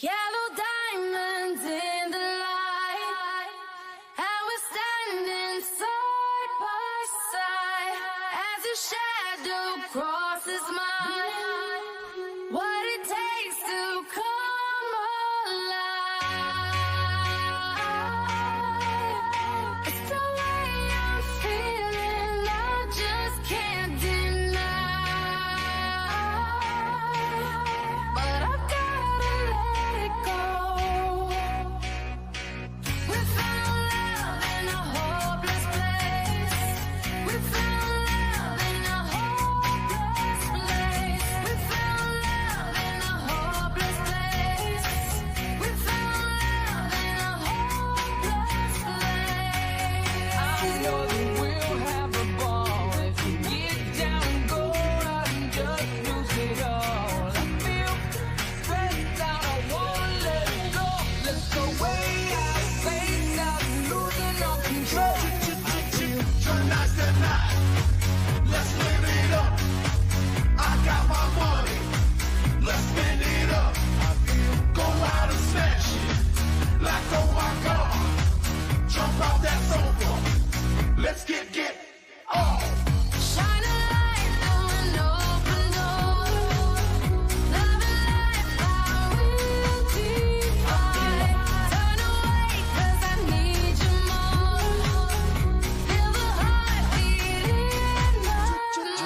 Yellow diamonds in the light, and we're standing side by side as your shadow crosses mine. What it takes to come alive. It's the way I'm feeling, I just can't deny. But I've gotta let it go. We found love in a hopeless place. We found love in a hopeless place. We found love in a hopeless place. We found love in a hopeless place. I know that we'll have a ball if you get down and go out and just lose it all. I feel stressed out, I wanna let it go. Let's go way out, face out, losing all control. Tonight's the night. Let's live it up. I got my money. Let's spend it up. Go out and smash it. Like oh my God. Jump out that sofa. Let's get off. Shine a light through an open door. Love and life I will defy. Turn away 'cause I need you more. Feel the heartbeat in my mind.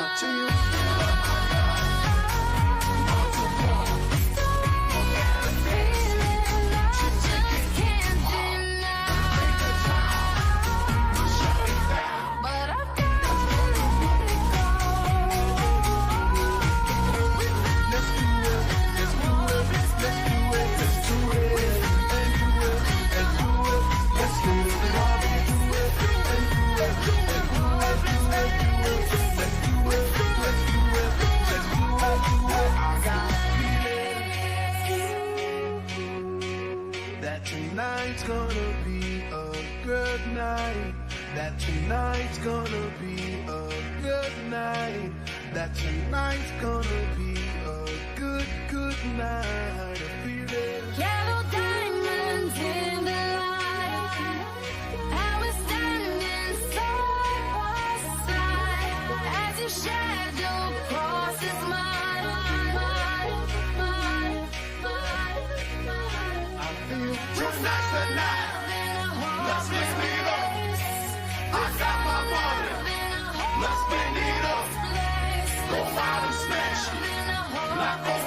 It's the way I'm feeling, I just can't deny. But I've gotta let it go. Let's do it. Let's do it. Let's do it. Let's do it. And do it. And do it. Let's live it up. And do it. And do it. And do it. And do it. Let's do it. Let's do it. Let's do it. Do it. I got a feeling that tonight's gonna be a good night. That tonight's gonna be a good night. That tonight's gonna be a good night. I feel it. Yellow diamonds in the light, and we're standing side by side as your shadow crosses mine. I feel tonight's the night. Let's live it up. I got my money. Let's spend it up. Go out and smash it. Like oh